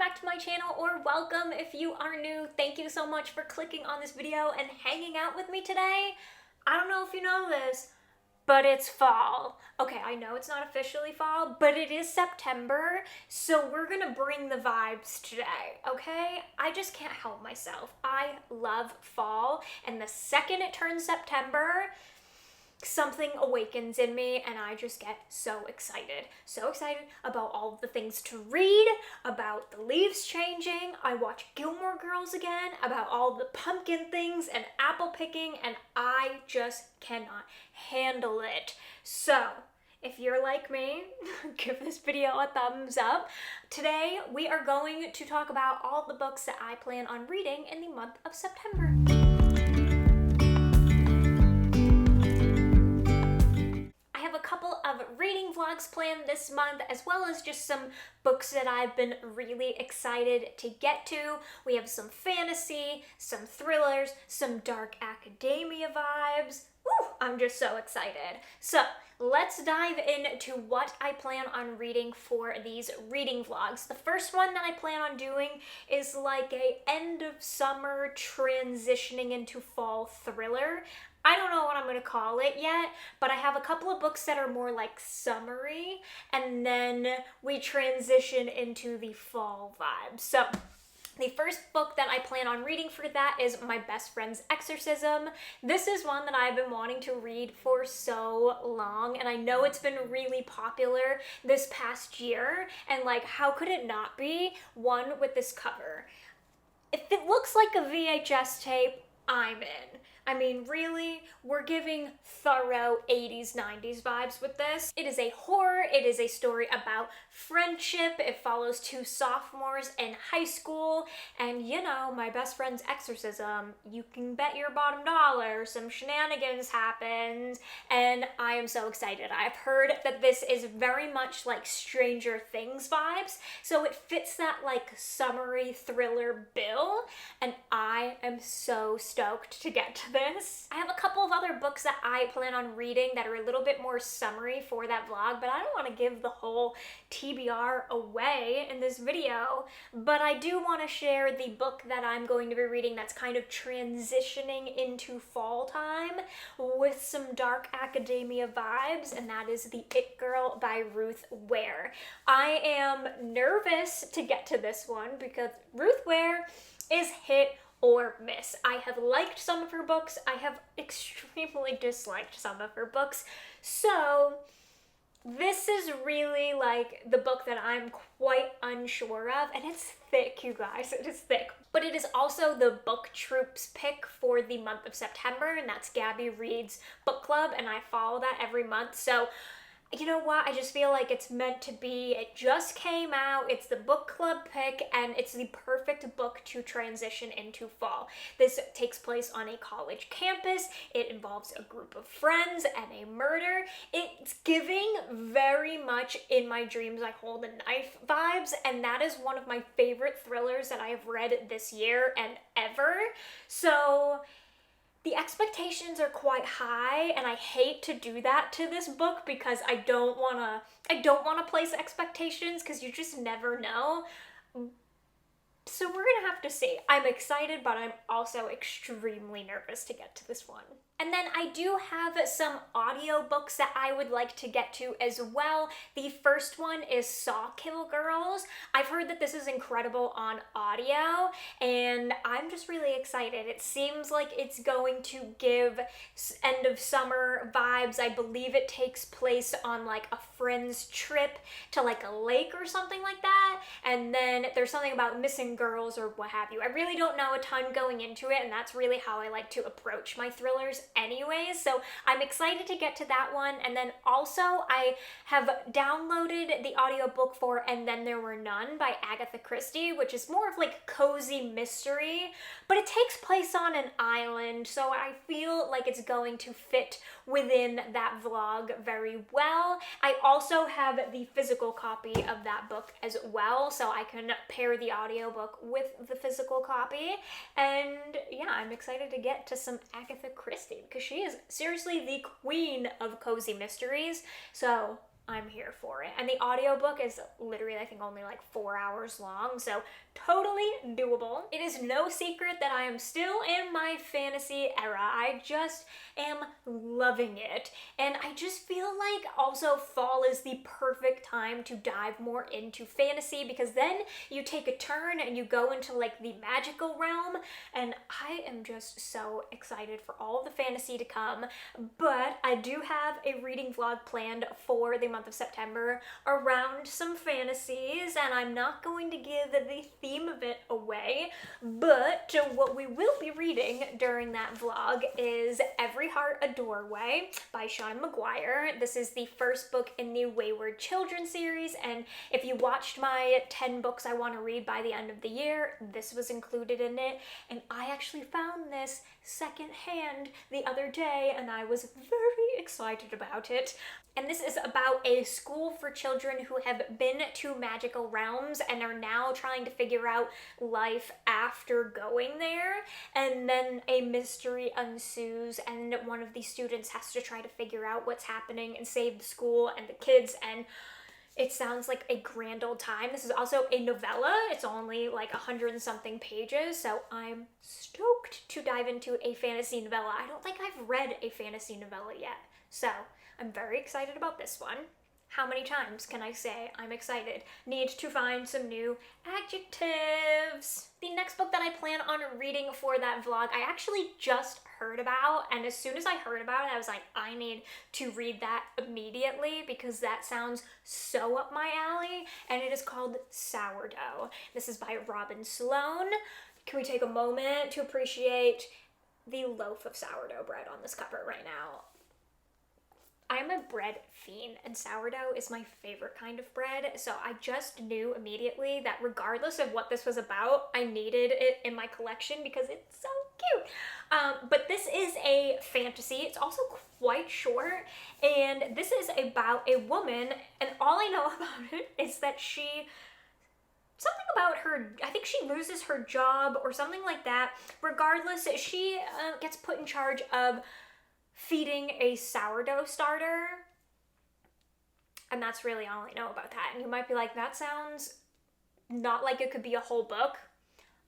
back to my channel, or welcome if you are new. Thank you so much for clicking on this video and hanging out with me today. I don't know if you know this, but it's fall. Okay, I know it's not officially fall, but it is September, so we're gonna bring the vibes today, okay? I just can't help myself. I love fall, and the second it turns September, something awakens in me and I just get so excited. So excited about all of the things to read, about the leaves changing. I watch Gilmore Girls again, about all the pumpkin things and apple picking, and I just cannot handle it. So, if you're like me, give this video a thumbs up. Today, we are going to talk about all the books that I plan on reading in the month of September. Of reading vlogs planned this month, as well as just some books that I've been really excited to get to. We have some fantasy, some thrillers, some dark academia vibes. Woo! I'm just so excited. So let's dive into what I plan on reading for these reading vlogs. The first one that I plan on doing is like a end of summer transitioning into fall thriller. I don't know what I'm going to call it yet, but I have a couple of books that are more like summery, and then we transition into the fall vibe. So the first book that I plan on reading for that is My Best Friend's Exorcism. This is one that I've been wanting to read for so long, and I know it's been really popular this past year, and like, how could it not be? One, with this cover. If it looks like a VHS tape, I'm in. I mean, really, we're giving thorough 80s, 90s vibes with this. It is a horror. It is a story about friendship. It follows two sophomores in high school. And, you know, My Best Friend's Exorcism, you can bet your bottom dollar some shenanigans happens. And I am so excited. I've heard that this is very much like Stranger Things vibes. So it fits that like summery thriller bill. And I am so stoked to get to this. I have a couple of other books that I plan on reading that are a little bit more summary for that vlog, but I don't want to give the whole TBR away in this video. But I do want to share the book that I'm going to be reading that's kind of transitioning into fall time with some dark academia vibes, and that is The It Girl by Ruth Ware. I am nervous to get to this one because Ruth Ware is hit or miss. I have liked some of her books. I have extremely disliked some of her books. So this is really like the book that I'm quite unsure of, and it's thick, you guys. It is thick. But it is also the book troops pick for the month of September, and that's Gabby Reed's book club, and I follow that every month. So you know what? I just feel like it's meant to be. It just came out. It's the book club pick, and it's the perfect book to transition into fall. This takes place on a college campus. It involves a group of friends and a murder. It's giving very much In My Dreams I Hold a Knife vibes, and that is one of my favorite thrillers that I have read this year and ever. So the expectations are quite high, and I hate to do that to this book because I don't want to place expectations because you just never know. So we're gonna have to see. I'm excited, but I'm also extremely nervous to get to this one. And then I do have some audiobooks that I would like to get to as well. The first one is Sawkill Girls. I've heard that this is incredible on audio, and I'm just really excited. It seems like it's going to give end of summer vibes. I believe it takes place on like a friend's trip to like a lake or something like that, and then there's something about missing girls or what have you. I really don't know a ton going into it, and that's really how I like to approach my thrillers anyways, so I'm excited to get to that one. And then also I have downloaded the audiobook for And Then There Were None by Agatha Christie, which is more of like cozy mystery, but it takes place on an island, so I feel like it's going to fit within that vlog very well. I also have the physical copy of that book as well, so I can pair the audiobook with the physical copy. And yeah, I'm excited to get to some Agatha Christie because she is seriously the queen of cozy mysteries. So I'm here for it. And the audiobook is literally, I think, only like 4 hours long, so totally doable. It is no secret that I am still in my fantasy era. I just am loving it. And I just feel like also fall is the perfect time to dive more into fantasy, because then you take a turn and you go into like the magical realm, and I am just so excited for all of the fantasy to come. But I do have a reading vlog planned for the month of September around some fantasies, and I'm not going to give the theme of it away, but what we will be reading during that vlog is Every Heart a Doorway by Sean McGuire. This is the first book in the Wayward Children series, and if you watched my 10 books I want to read by the end of the year, this was included in it, and I actually found this secondhand the other day, and I was very excited about it. And this is about a school for children who have been to magical realms and are now trying to figure out life after going there. And then a mystery ensues, and one of the students has to try to figure out what's happening and save the school and the kids, and it sounds like a grand old time. This is also a novella. It's only like 100 and something pages, so I'm stoked to dive into a fantasy novella. I don't think I've read a fantasy novella yet, so I'm very excited about this one. How many times can I say I'm excited? Need to find some new adjectives. The next book that I plan on reading for that vlog, I actually just heard about, and as soon as I heard about it, I was like, I need to read that immediately because that sounds so up my alley, and it is called Sourdough. This is by Robin Sloan. Can we take a moment to appreciate the loaf of sourdough bread on this cover right now? I'm a bread fiend, and sourdough is my favorite kind of bread, so I just knew immediately that regardless of what this was about, I needed it in my collection because it's so cute. But this is a fantasy. It's also quite short, and this is about a woman, and all I know about it is that something about her, I think she loses her job or something like that. Regardless, she gets put in charge of feeding a sourdough starter, and that's really all I know about that. And you might be like, that sounds not like it could be a whole book.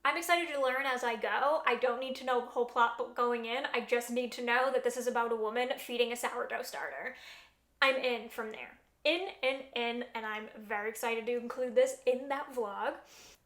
I'm excited to learn as I go. I don't need to know the whole plot going in. I just need to know that this is about a woman feeding a sourdough starter. I'm in from there. And I'm very excited to include this in that vlog.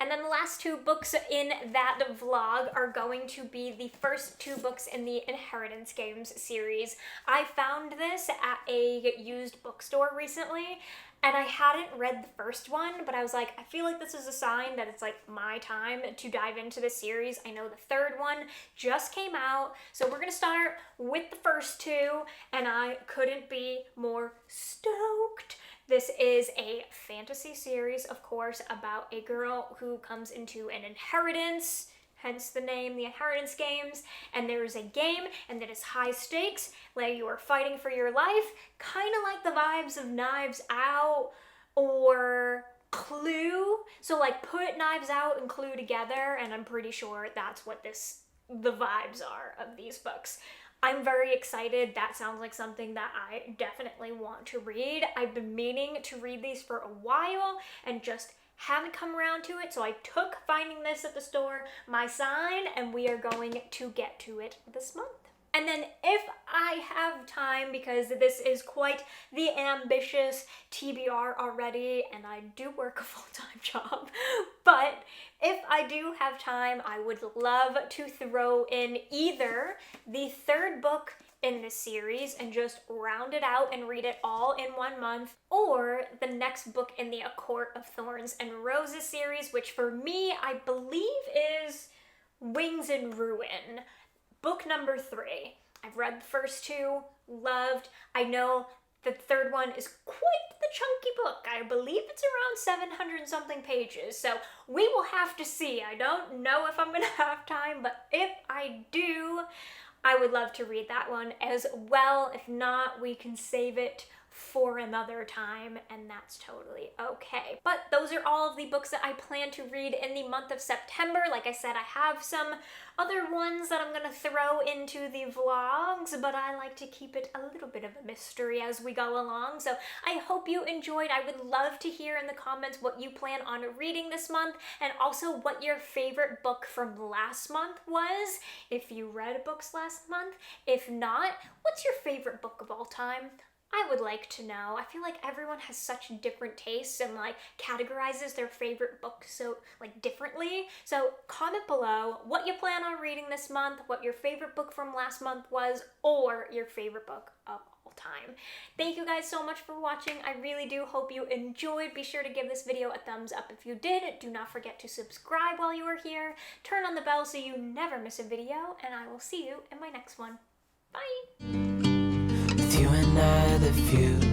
And then the last 2 books in that vlog are going to be the first 2 books in the Inheritance Games series. I found this at a used bookstore recently, and I hadn't read the first one, but I was like, I feel like this is a sign that it's like my time to dive into this series. I know the third one just came out, so we're gonna start with the first 2, and I couldn't be more stoked. This is a fantasy series, of course, about a girl who comes into an inheritance, hence the name, the Inheritance Games, and there is a game, and that is high stakes, where you are fighting for your life, kind of like the vibes of Knives Out or Clue. So like put Knives Out and Clue together, and I'm pretty sure that's what the vibes are of these books. I'm very excited. That sounds like something that I definitely want to read. I've been meaning to read these for a while and just haven't come around to it, so I took finding this at the store my sign, and we are going to get to it this month. And then if I have time, because this is quite the ambitious TBR already, and I do work a full-time job, but if I do have time, I would love to throw in either the 3rd book in this series and just round it out and read it all in 1 month, or the next book in the A Court of Thorns and Roses series, which for me, I believe is Wings and Ruin. Book number 3. I've read the first 2, loved. I know the 3rd one is quite the chunky book. I believe it's around 700 and something pages, so we will have to see. I don't know if I'm going to have time, but if I do, I would love to read that one as well. If not, we can save it for another time, and that's totally okay. But those are all of the books that I plan to read in the month of September. Like I said, I have some other ones that I'm gonna throw into the vlogs, but I like to keep it a little bit of a mystery as we go along. So I hope you enjoyed. I would love to hear in the comments what you plan on reading this month, and also what your favorite book from last month was, if you read books last month. If not, what's your favorite book of all time? I would like to know. I feel like everyone has such different tastes and like categorizes their favorite book so like differently. So comment below what you plan on reading this month, what your favorite book from last month was, or your favorite book of all time. Thank you guys so much for watching. I really do hope you enjoyed. Be sure to give this video a thumbs up if you did. Do not forget to subscribe while you are here. Turn on the bell so you never miss a video, and I will see you in my next one. Bye! With you and I, the future